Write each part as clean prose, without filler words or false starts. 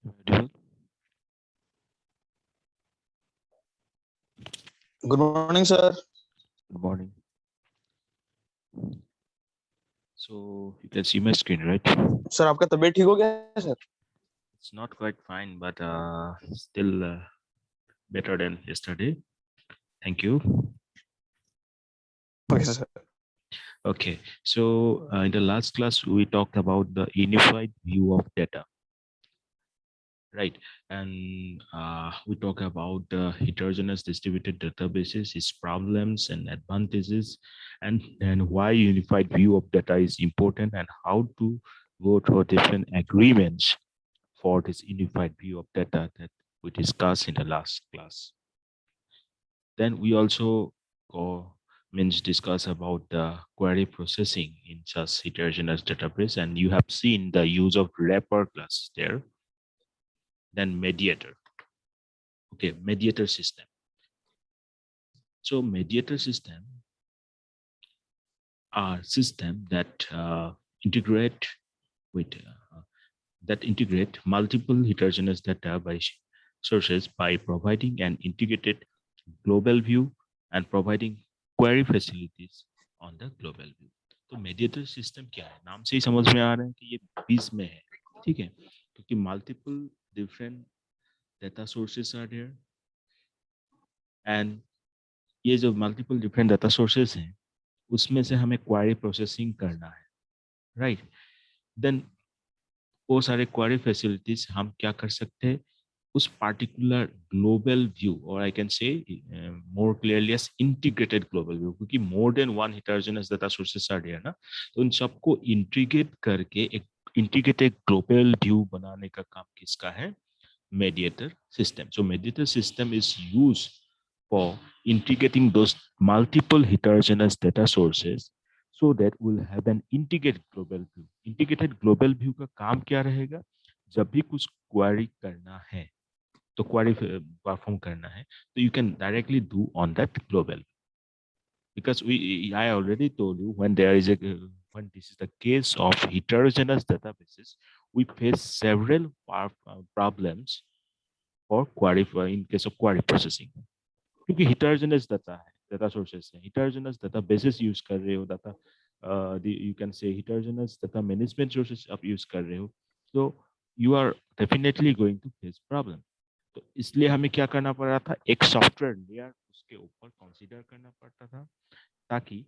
Audible? Good morning, sir. Good morning. So you can see my screen, right? Sir आपका तबीयत ठीक हो गया है sir? It's not quite fine, but still better than yesterday. Thank you. Okay, sir. Okay, so in the last class, we talked about the unified view of data, right? And we talk about the heterogeneous distributed databases, its problems and advantages, and why unified view of data is important and how to go through different agreements for this unified view of data that we discussed in the last class. Then we also discuss about the query processing in such heterogeneous database, and you have seen the use of wrapper class there. Then mediator. Okay, mediator system. So mediator system are system that integrate multiple heterogeneous data by sources by providing an integrated global view and providing query facilities on the global view. तो mediator system क्या है? नाम से ही समझ में आ रहा है कि ये बीच में है, ठीक है? क्योंकि multiple different data sources are there and ये जो multiple different data sources हैं, उसमें से हमें query processing करना है, right? Then वो सारे क्वेरी फैसिलिटीज हम क्या कर सकते हैं उस पार्टिकुलर ग्लोबल व्यू और I can say more clearly as integrated global view क्योंकि more than one heterogeneous data sources are there ना तो उन सबको इंटीग्रेट करके एक इंटीग्रेटेड ग्लोबल व्यू बनाने का काम किसका है mediator system. So mediator system is used for integrating those multiple heterogeneous data sources so that we'll have an integrated global view. Integrated global view का काम क्या रहेगा जब भी कुछ query करना है तो query perform करना है तो you can directly do on that global because I already told you when there is a when this is the case of heterogeneous databases we face several problems और query in case of query processing क्योंकि heterogeneous data है data sources है heterogeneous databases use कर रहे हो data you can say heterogeneous data management sources आप use कर रहे हो so you are definitely going to face problem तो इसलिए हमें क्या करना पड़ रहा था एक सॉफ्टवेयर लेयर उसके ऊपर कंसीडर करना पड़ता था ताकि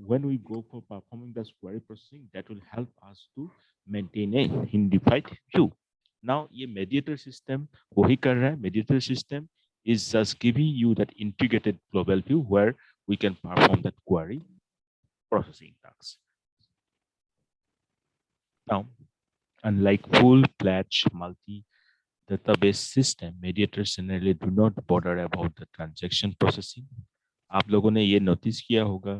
when we go for performing the query processing that will help us to maintain a unified view now ये mediator system वही कर रहा है mediator system is just giving you that integrated global view where we can perform that query processing tasks now unlike full-fledged multi database system mediators generally do not bother about the transaction processing आप लोगों ने ये notice किया होगा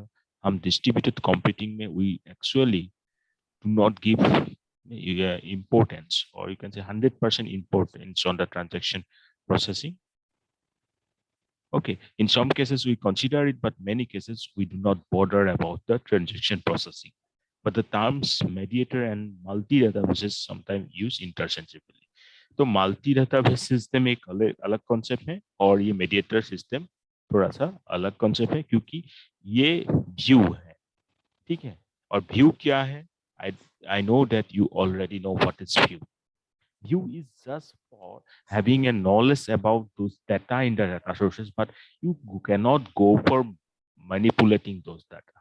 हम distributed computing में we actually do not give importance or you can say 100% importance on the transaction processing. Okay, in some cases we consider it, but many cases we do not bother about the transaction processing. But the terms mediator and multi-databases sometimes use interchangeably. तो multi database system एक अलग concept है और ये mediator system थोड़ा सा अलग concept है क्योंकि ये व्यू है ठीक है और व्यू क्या है I know that you already know what is view. View is just for having a knowledge about those data in the data sources, but you cannot go for manipulating those data.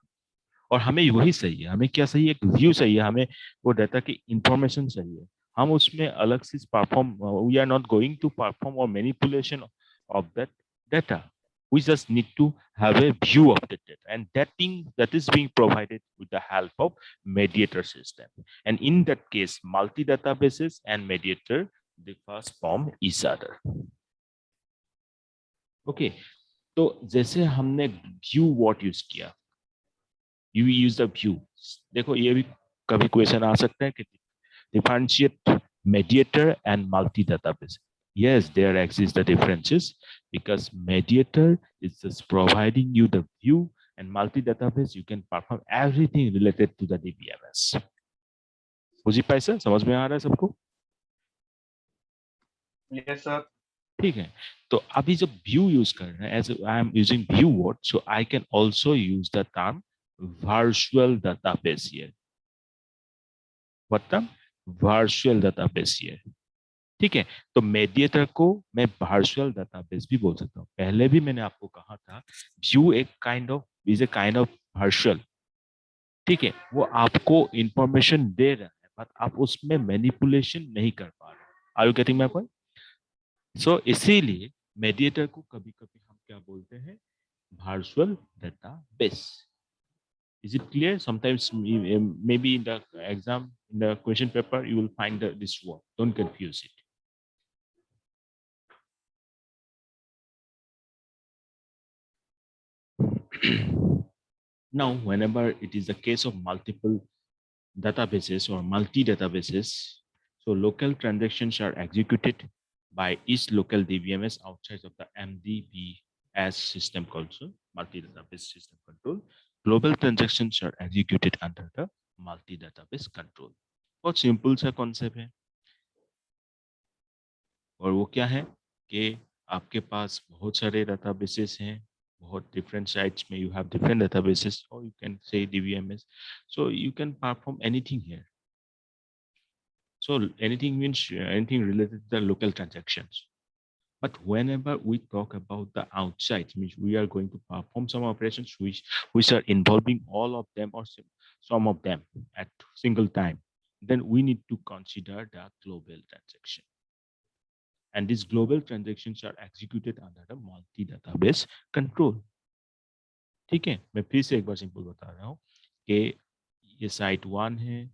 और हमें वही चाहिए हमें क्या चाहिए एक view चाहिए हमें वो डाटा की इंफॉर्मेशन चाहिए हम उसमें अलग से perform we are not going to perform और manipulation of that data. We just need to have a view of the data and that thing that is being provided with the help of mediator system and in that case multi databases and mediator differ from each other. Okay, तो जैसे हमने view what use किया you use the view देखो ये भी कभी question आ सकता है कि differentiate mediator and multi database. Yes, there exists the differences because mediator is just providing you the view and multi database you can perform everything related to the DBMS. समझ में आ रहा है सबको Yes, sir. ठीक है, तो अभी जब व्यू यूज कर रहे हैं, as I am using view word, so I can also use the term virtual database here. What term? Virtual database here. ठीक है, तो मेडिएटर को मैं वर्चुअल डेटाबेस भी बोल सकता हूँ. पहले भी मैंने आपको कहा था व्यू एक kind of is a kind of virtual. ठीक है, वो आपको इंफॉर्मेशन दे रहा है बट आप उसमें मैनिपुलेशन नहीं कर पा रहे. Are you getting my point? So इसीलिए मेडिएटर को कभी कभी हम क्या बोलते हैं? Virtual database. Is it clear? Sometimes maybe in the exam, in the question paper, you will find this word. Don't confuse it. Now, whenever it is the case of multiple databases or multi-databases, so local transactions are executed by each local DBMS outside of the MDBS system console, multi-database system control. Global transactions are executed under the multi-database control. बहुत simple सा concept है, और वो क्या है कि आपके पास बहुत सारे डेटाबेसेस हैं, बहुत डिफरेंट साइट्स में यू हैव डिफरेंट डेटाबेसेस, और you can say DBMS, so you can perform anything here. So anything means anything related to the local transactions. But whenever we talk about the outside, means we are going to perform some operations which are involving all of them or some of them at single time, then we need to consider the global transaction. And these global transactions are executed under the multi-database control. ठीक है, मैं फिर से एक बार simple बता रहा हूँ कि ये साइट 1 है,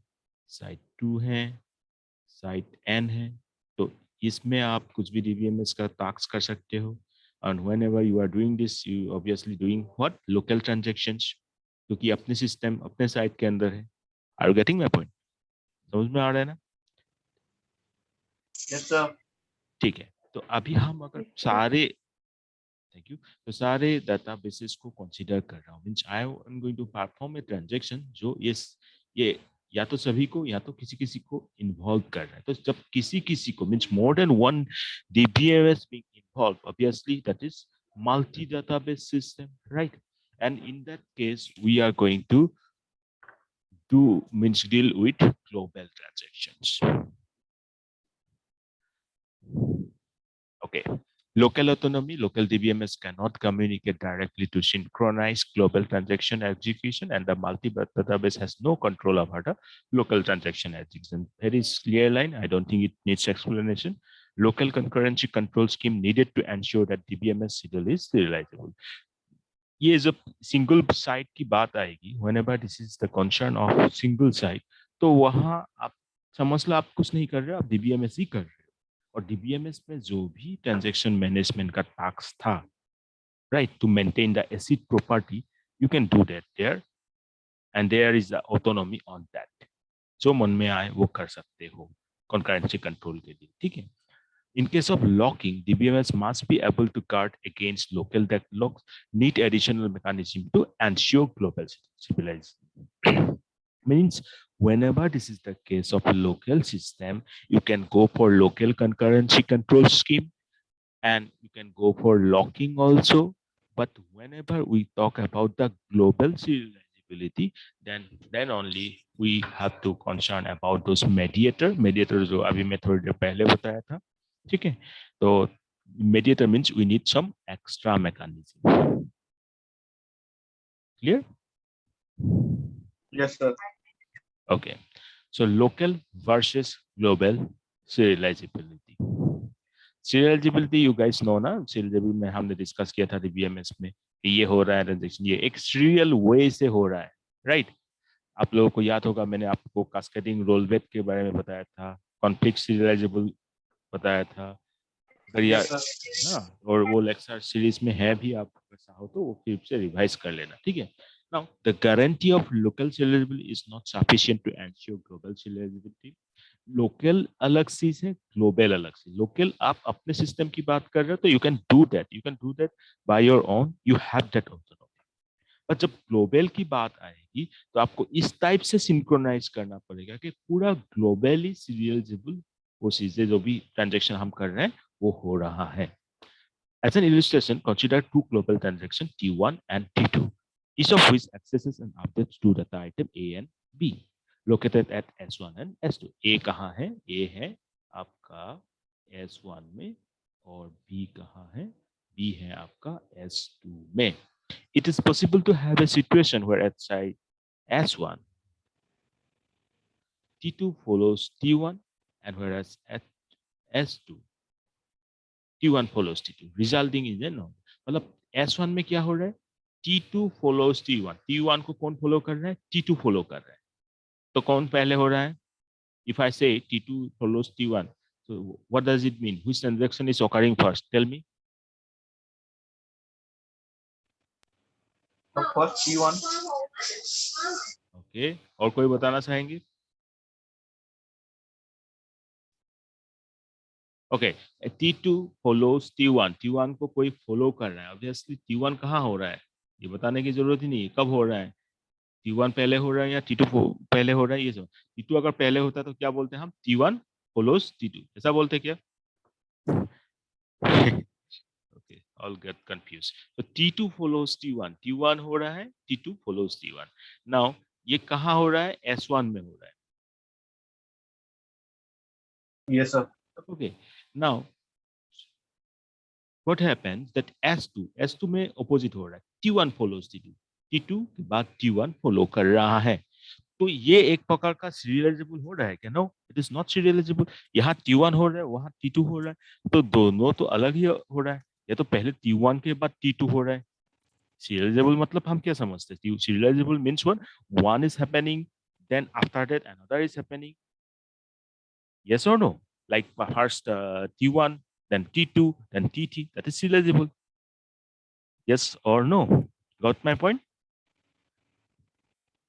साइट 2 है, साइट n है, तो इसमें आप कुछ भी डीबीएमएस का टास्क कर सकते हो. And whenever you are doing this, you obviously doing what? Local transactions, क्योंकि अपने सिस्टम अपने साइट के अंदर है. Are you getting my point? समझ में आ रहा है ना? Yes, sir. ठीक है, तो अभी हम अगर सारे, थैंक यू, तो सारे डेटाबेसेस को कंसीडर कर रहा हूँ, means I am going to perform a transaction जो ये या तो सभी को या तो किसी किसी को इन्वॉल्व कर रहा है. तो जब किसी किसी को, means more than one DBMS being involve, obviously that is multi database system, right? And in that case we are going to deal with global transactions. Okay. Local autonomy, local DBMS cannot communicate directly to synchronize global transaction execution, and the multi-database has no control over the local transaction execution. Very clear line. I don't think it needs explanation. Local concurrency control scheme needed to ensure that DBMS schedule is serializable. ये जब single site की बात आएगी, whenever this is the concern of single site, तो वहां आप समझ लो आप कुछ नहीं कर रहे हो, आप डीबीएमएस ही कर रहे हो. और डीबीएमएस में जो भी ट्रांजैक्शन मैनेजमेंट का टास्क था, right, to maintain the ACID property, you can do that there, and there is the autonomy on that. जो मन में आए वो कर सकते हो कंकरेंसी कंट्रोल के लिए. ठीक है. In case of locking, DBMS must be able to guard against local deadlocks, need additional mechanism to ensure global civilization. Means whenever this is the case of a local system, you can go for local concurrency control scheme, and you can go for locking also. But whenever we talk about the global serializability, then only we have to concern about those mediator जो अभी मैं थोड़ी देर पहले बताया था. ठीक है, तो mediator means we need some extra mechanism. Clear? Yes, sir. Okay, so local versus global serializability. Serializability you guys know ना, serializability में हमने डिस्कस किया था डीबीएमएस में कि ये हो रहा है ट्रांजेक्शन, ये एक सीरियल वे से हो रहा है, राइट? आप लोगों को याद होगा मैंने आपको कास्केडिंग रोलबैक के बारे में बताया था, कॉन्फ्लिक्ट सीरियलाइजेबल बताया था. अगर यार, Yes, sir. हाँ, और वो लेक्चर सीरीज में है भी, आप ऐसा हो तो वो फिर से रिवाइज कर लेना. ठीक है. Now, the guarantee of local serializability is not sufficient to ensure global serializability. Local अलग चीज है, ग्लोबल अलग चीज. लोकल आप अपने सिस्टम की बात कर रहे हो तो you can do that by your own, you have that autonomy. पर जब ग्लोबल की बात आएगी तो आपको इस टाइप से सिंक्रोनाइज करना पड़ेगा कि पूरा ग्लोबली सीरियलाइजेबल वो चीजें जो भी ट्रांजेक्शन हम कर रहे हैं वो हो रहा है. As an illustration, consider two global transactions T1 and T2, each of which accesses and updates to data item A and B, located at S1 and S2. A कहाँ है? A है आपका S1 में और B कहाँ है? B है आपका S2 में. It is possible to have a situation where at side S1, T2 follows T1, and whereas at S2, T1 follows T2, resulting in a norm. मतलब S1 में क्या हो रहा है? T2 follows T1. T1 को कौन follow कर रहा है? T2 follow कर रहा है. तो कौन पहले हो रहा है? If I say T2 follows T1, so what does it mean? Which transaction is occurring first? Tell me. First T1. Okay. और कोई बताना चाहेंगे? Okay. T2 follows T1. T1 को कोई follow कर रहा है. Obviously T1 कहाँ हो रहा है? ये बताने की जरूरत ही नहीं है. कब हो रहा है? T1 पहले हो रहा है या T2 पहले हो रहा है? ये सब. T2 अगर पहले होता है तो क्या बोलते हैं हम? T1 follows T2. ऐसा बोलते क्या? Okay, all get confused. So T2 follows T1. T1 हो रहा है, T2 follows T1. Now ये कहाँ हो रहा है? S1 में हो रहा है. Yes, sir. Okay. Now what happens that S2 में opposite हो रहा है. T1 follows T2. T2 के बाद T1 follow कर रहा है. तो ये एक प्रकार का सीरियलाइजेबल हो रहा है क्या? No, it is not serializable. यहाँ T1 हो रहा है, वहाँ T2 हो रहा है, तो दोनों तो अलग ही हो रहा है. या तो पहले T1 के बाद T2 हो रहा है. Serializable मतलब हम क्या समझते हैं? Serializable means one is happening, then after that another is happening. Yes or no? Like first T1, then T2, then T3. That is serializable. Yes or no? Got my point?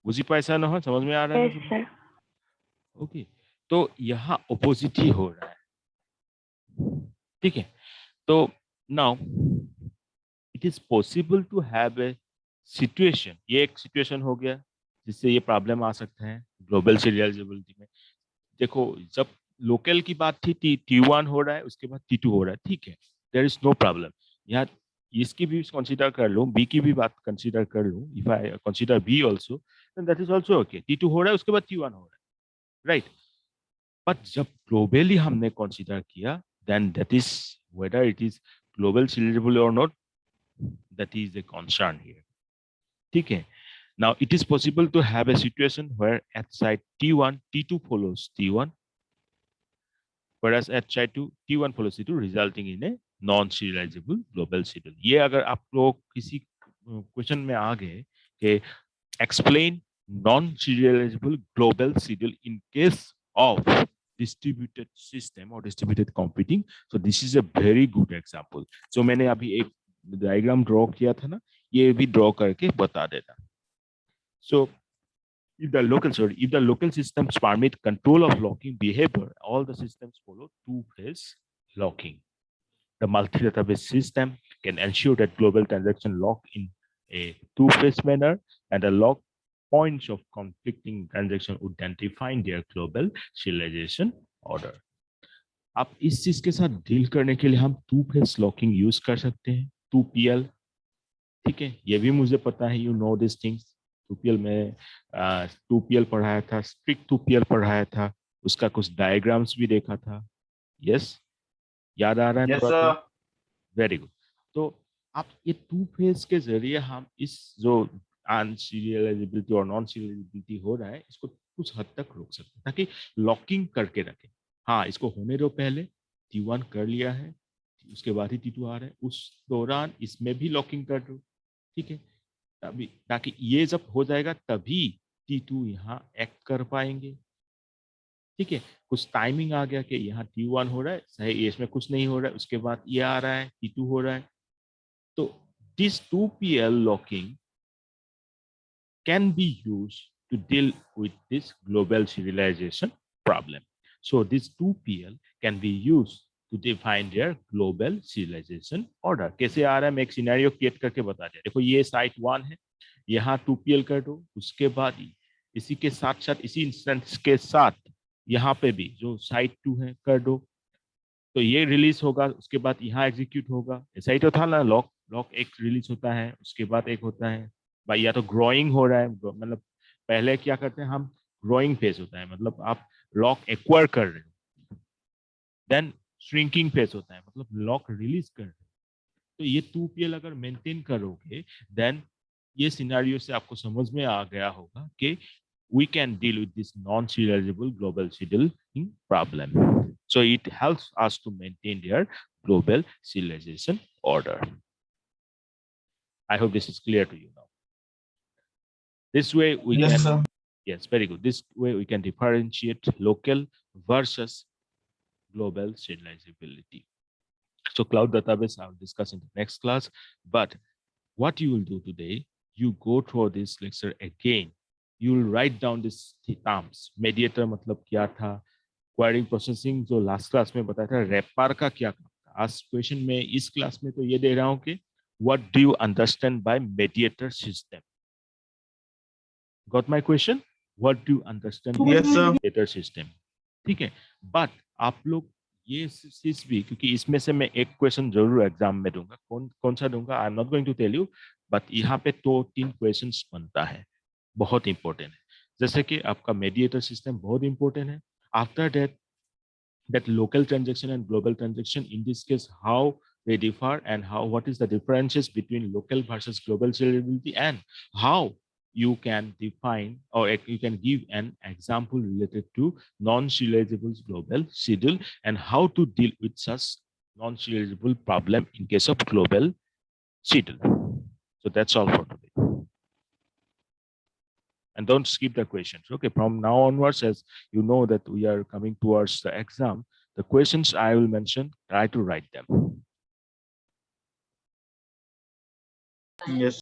बुझी पाइसा ना हो? समझ में आ रहा है ना? Yes, sir. ओके. तो यहाँ ऑपोजिट ही हो रहा है. ठीक है. तो now it is possible to have a situation. ये एक सिचुएशन हो गया जिससे ये प्रॉब्लम आ सकता है ग्लोबल सीरियलाइजेबिलिटी में. देखो, जब लोकल की बात थी, T1 हो रहा है, उसके बाद T2 हो रहा है. ठीक है, देयर इज नो प्रॉब्लम. यहाँ इसकी भी कंसीडर कर लूं, बी की भी बात कंसीडर कर लूं. If I consider B also, then that is also okay. T2 हो रहा है, उसके बाद T1 हो रहा है, राइट. बट जब ग्लोबली हमने कंसीडर किया, then that is whether it is global serializable और not, that is a concern here. ठीक है. Now it is possible to have a situation where at site T1, T2 follows T1, whereas at site T1 follows T2, resulting in a non-serializable global schedule. ये अगर आप लोग किसी question में आ गए कि explain non-serializable global schedule in case of distributed system or distributed computing, so this is a very good example. जो मैंने अभी एक डायग्राम ड्रॉ किया था ना, ये भी ड्रॉ करके बता देता. So if the local systems permit control of locking behavior, all the systems follow two-phase locking. The multi-database system can ensure that global transaction lock in a two-phase manner, and the lock points of conflicting transaction would then define their global serialization order. अब इस चीज के साथ deal करने के लिए हम two-phase locking use कर सकते हैं, 2PL. ठीक है, ये भी मुझे पता है, you know this things. 2PL में 2PL पढ़ाया था, स्ट्रिक्ट 2PL पढ़ाया था, उसका कुछ डायग्राम्स भी देखा था. यस, याद आ रहा है? Yes, sir. Very good. तो आप ये 2 फेज के जरिए हम इस जो अनसीरियलाइजेबिलिटी और नॉन सीरियलाइजेबिलिटी हो रहा है, इसको कुछ हद तक रोक सकते हैं, ताकि लॉकिंग करके रखें. हाँ, इसको होने दो. पहले T1 कर लिया है, उसके बाद ही T2 आ रहा है, उस दौरान इसमें भी लॉकिंग कर दो. ठीक है, तभी, ताकि ये जब हो जाएगा तभी T2 यहाँ एक्ट कर पाएंगे. ठीक है, कुछ टाइमिंग आ गया कि यहाँ T1 हो रहा है, सही, इसमें कुछ नहीं हो रहा है, उसके बाद ये आ रहा है, T2 हो रहा है. तो this 2PL locking can be used to deal with this global serialization problem. So this 2PL can be used to define their global serialization order. कैसे आ रहा है, मैं एक सिनेरियो क्रिएट करके बता दिया. देखो, ये साइट 1 है, यहाँ 2PL कर दो, उसके बाद इसी के साथ साथ, इसी इंस्टेंस के साथ यहाँ पे भी जो साइट 2 है कर दो, तो ये रिलीज होगा, उसके बाद यहाँ एग्जीक्यूट होगा। ऐसा ही तो था ना, लॉक एक रिलीज होता है, उसके बाद एक होता है भाई, या तो ग्रोइंग हो रहा है, मतलब पहले क्या करते हैं हम, ग्रोइंग फेज होता है, मतलब आप लॉक एक्वायर कर रहे हो, देन श्रिंकिंग फेज होता है, मतलब लॉक रिलीज कर रहे हो। तो ये 2PL अगर मेंटेन करोगे, देन ये सिनेरियो से आपको समझ में आ गया होगा कि we can deal with this non-serializable global scheduling problem. So it helps us to maintain their global serialization order. I hope this is clear to you now. This way we Yes, can, sir. yes, very good. This way we can differentiate local versus global serializability. So cloud database I'll discuss in the next class, but what you will do today, you go through this lecture again. You will write down these terms. Mediator मतलब क्या था, enquiring processing जो last class में बताया था, रेपार का क्या काम था। आज क्वेश्चन में इस क्लास में तो ये दे रहा हूं कि what do you understand by mediator system. Got my question, what do you understand by Yes, sir. Mediator system. ठीक है, बट आप लोग ये चीज भी, क्योंकि इसमें से मैं एक क्वेश्चन जरूर एग्जाम में दूंगा, कौन सा दूंगा I am not going to tell you, but यहाँ पे 2-3 क्वेश्चन बनता है, बहुत इंपॉर्टेंट है। जैसे कि आपका मेडिएटर सिस्टम बहुत इंपॉर्टेंट है। After that, that local transaction and global transaction, in this case how they differ, and how, what is the differences between local versus global serializability, and how you can define, or you can give an example related to non-serializable global schedule, and how to deal with such non-serializable problem in case of global schedule. So that's all for today, and don't skip the questions. Okay, from now onwards, as you know that we are coming towards the exam, the questions I will mention, try to write them. Yes.